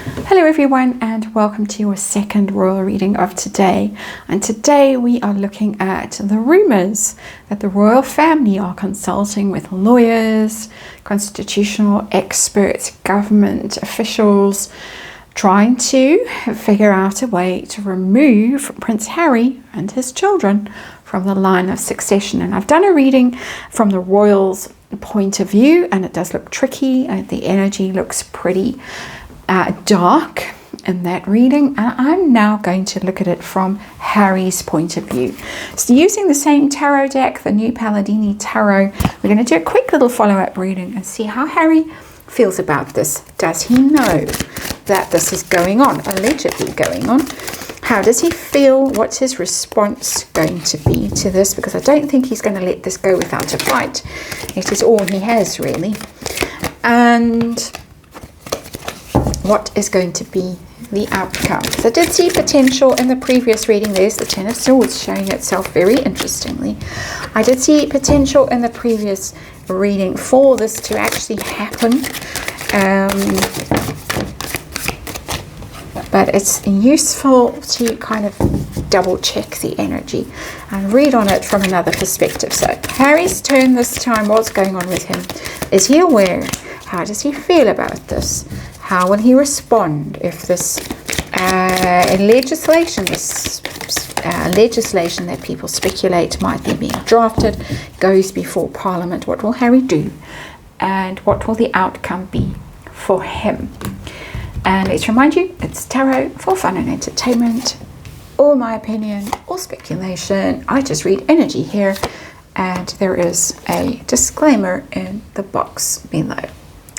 Hello everyone, and welcome to your second royal reading of today. And today we are looking at the rumors that the royal family are consulting with lawyers, constitutional experts, government officials, trying to figure out a way to remove Prince Harry and his children from the line of succession. And I've done a reading from the royals' point of view, and it does look tricky. The energy looks pretty dark in that reading, and I'm now going to look at it from Harry's point of view. So using the same tarot deck, the New Palladini Tarot, we're going to do a quick little follow-up reading and see how Harry feels about this. Does he know that this is going on, allegedly going on? How does he feel? What's his response going to be to this? Because I don't think he's going to let this go without a fight. It is all he has, really. And what is going to be the outcome? So I did see potential in the previous reading. There's the Ten of Swords showing itself very interestingly. I did see potential in the previous reading for this to actually happen. But it's useful to kind of double check the energy and read on it from another perspective. So Harry's turn this time. What's going on with him? Is he aware? How does he feel about this? How will he respond if this legislation that people speculate might be being drafted goes before Parliament? What will Harry do? And what will the outcome be for him? And let's remind you, it's tarot for fun and entertainment. All my opinion, all speculation. I just read energy here, and there is a disclaimer in the box below.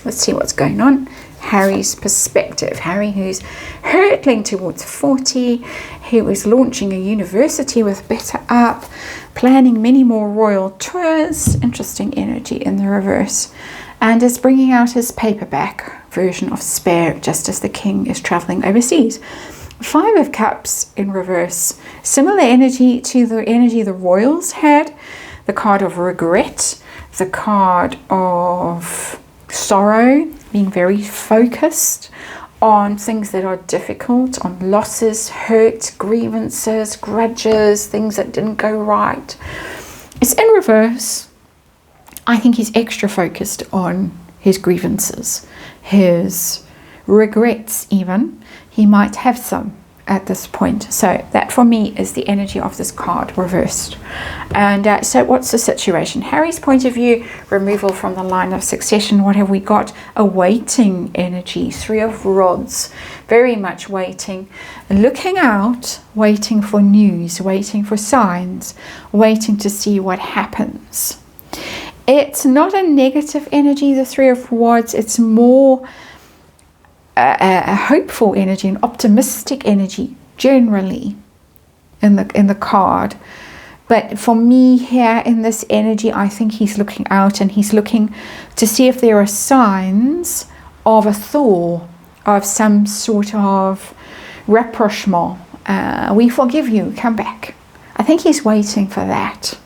Let's see what's going on. Harry's perspective. Harry, who's hurtling towards 40, who is launching a university with Better Up, planning many more royal tours, interesting energy in the reverse, and is bringing out his paperback version of Spare just as the king is traveling overseas. Five of Cups in reverse, similar energy to the energy the royals had, the card of regret, the card of sorrow, being very focused on things that are difficult, on losses, hurt, grievances, grudges, things that didn't go right. It's in reverse. I think he's extra focused on his grievances, his regrets even. He might have some at this point. So that for me is the energy of this card reversed. And so what's the situation? Harry's point of view, removal from the line of succession. What have we got? A waiting energy. Three of Rods, very much waiting, looking out, waiting for news, waiting for signs, waiting to see what happens. It's not a negative energy, the Three of Wands. It's more a hopeful energy, an optimistic energy generally in the card. But for me here in this energy, I think he's looking out and he's looking to see if there are signs of a thaw, of some sort of rapprochement. We forgive you, come back. I think he's waiting for that.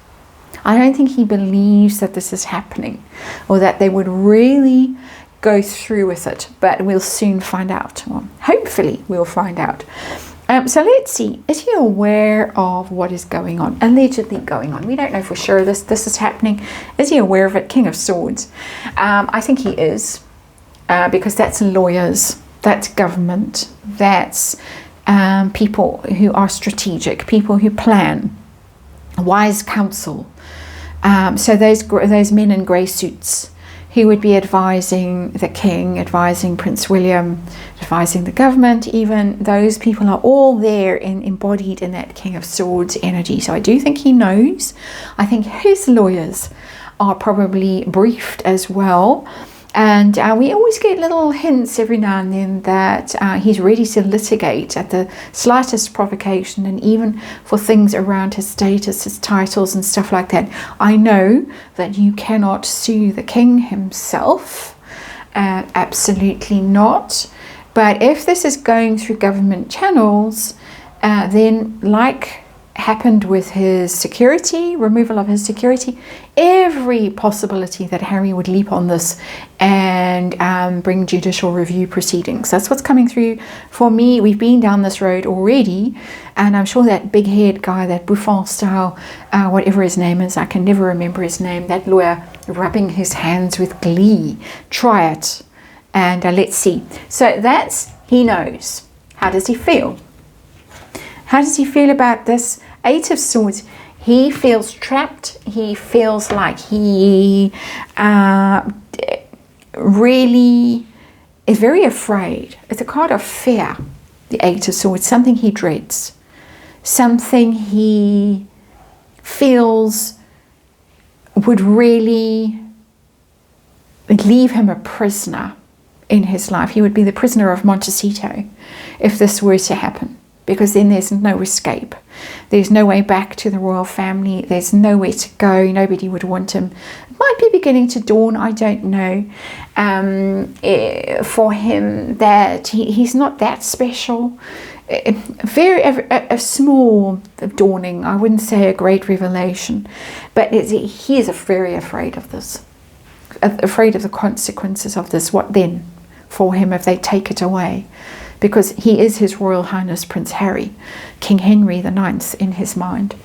I don't think he believes that this is happening or that they would really go through with it, but we'll soon find out. Well, hopefully we'll find out. So let's see, is he aware of what is going on, allegedly going on? We don't know for sure this is happening. Is he aware of it? King of Swords. I think he is, because that's lawyers, that's government, that's people who are strategic, people who plan, wise counsel. So those men in grey suits who would be advising the king, advising Prince William, advising the government even, those people are all there embodied in that King of Swords energy. So I do think he knows. I think his lawyers are probably briefed as well. And we always get little hints every now and then that he's ready to litigate at the slightest provocation, and even for things around his status, his titles and stuff like that. I know that you cannot sue the king himself. Absolutely not. But if this is going through government channels, then like happened with his security, removal of his security, every possibility that Harry would leap on this and bring judicial review proceedings. That's what's coming through for me. We've been down this road already, and I'm sure that big-haired guy, that Buffon style, whatever his name is, I can never remember his name, that lawyer rubbing his hands with glee. Try it, and let's see. So that's, he knows. How does he feel? How does he feel about this Eight of Swords? He feels trapped. He feels like he really is very afraid. It's a card of fear, the Eight of Swords, something he dreads, something he feels would really leave him a prisoner in his life. He would be the prisoner of Montecito if this were to happen, because then there's no escape. There's no way back to the royal family. There's nowhere to go. Nobody would want him. It might be beginning to dawn, I don't know, for him that he's not that special. A small dawning, I wouldn't say a great revelation, but he is very afraid of this, afraid of the consequences of this. What then for him if they take it away? Because he is His Royal Highness Prince Harry, King Henry IX in his mind.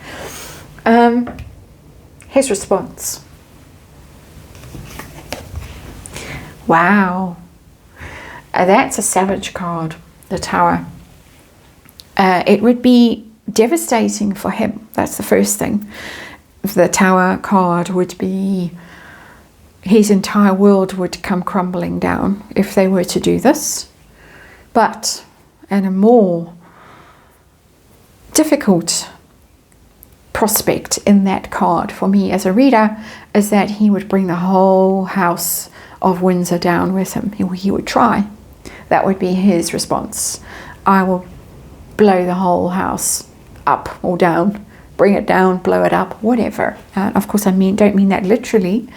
His response. Wow. That's a savage card, the Tower. It would be devastating for him. That's the first thing. The Tower card would be, his entire world would come crumbling down if they were to do this. But, and a more difficult prospect in that card for me as a reader is that he would bring the whole house of Windsor down with him. He would try. That would be his response. I will blow the whole house up or down, bring it down, blow it up, whatever. Of course, don't mean that literally.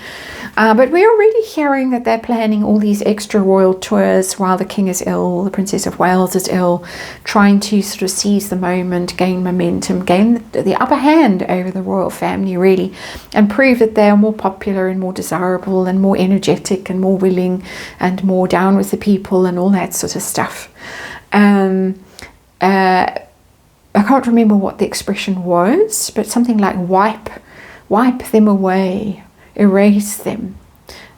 But we're already hearing that they're planning all these extra royal tours while the king is ill, the Princess of Wales is ill, trying to sort of seize the moment, gain momentum, gain the upper hand over the royal family, really, and prove that they are more popular and more desirable and more energetic and more willing and more down with the people and all that sort of stuff. I can't remember what the expression was, but something like wipe them away, erase them.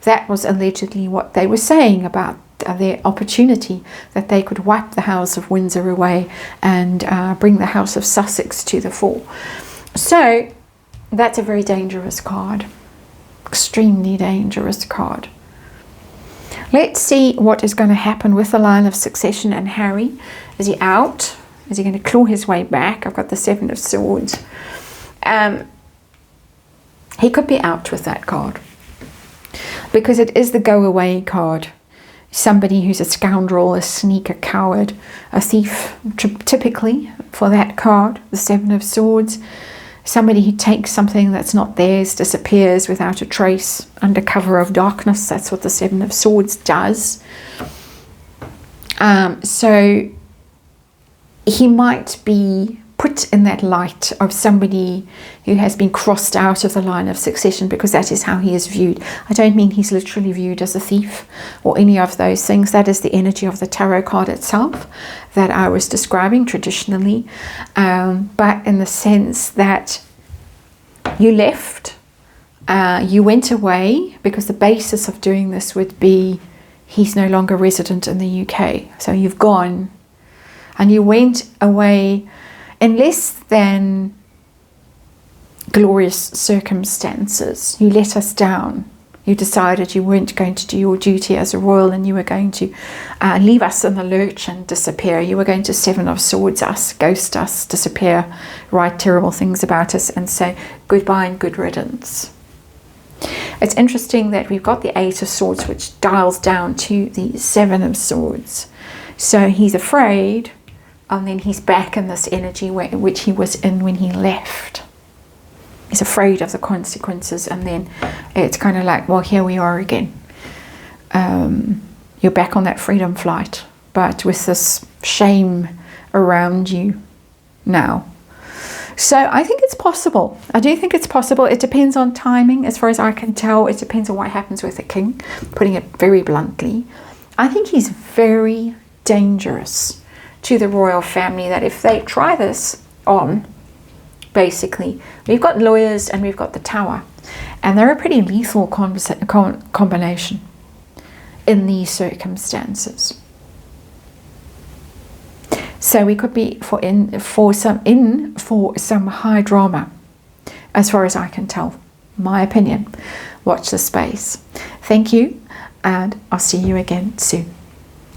That was allegedly what they were saying about their opportunity, that they could wipe the House of Windsor away and bring the House of Sussex to the fore. So that's a very dangerous card, extremely dangerous card. Let's see what is going to happen with the line of succession and Harry. Is he out? Is he going to claw his way back? I've got the Seven of Swords. He could be out with that card because it is the go away card. Somebody who's a scoundrel, a sneak, a coward, a thief, typically for that card, the Seven of Swords. Somebody who takes something that's not theirs, disappears without a trace, under cover of darkness. That's what the Seven of Swords does. So he might be put in that light of somebody who has been crossed out of the line of succession, because that is how he is viewed. I don't mean he's literally viewed as a thief or any of those things. That is the energy of the tarot card itself that I was describing traditionally, but in the sense that you left, you went away, because the basis of doing this would be he's no longer resident in the UK. So you've gone and you went away in less than glorious circumstances. You let us down. You decided you weren't going to do your duty as a royal, and you were going to leave us in the lurch and disappear. You were going to Seven of Swords us, ghost us, disappear, write terrible things about us, and say goodbye and good riddance. It's interesting that we've got the Eight of Swords, which dials down to the Seven of Swords. So he's afraid, and then he's back in this energy which he was in when he left. He's afraid of the consequences, and then it's kind of like, well, here we are again. You're back on that freedom flight, but with this shame around you now. So I think it's possible. I do think it's possible. It depends on timing, as far as I can tell. It depends on what happens with the king, putting it very bluntly. I think he's very dangerous to the royal family, that if they try this on, basically, we've got lawyers and we've got the Tower, and they're a pretty lethal combination in these circumstances. So we could be in for some high drama, as far as I can tell. My opinion. Watch the space. Thank you, and I'll see you again soon.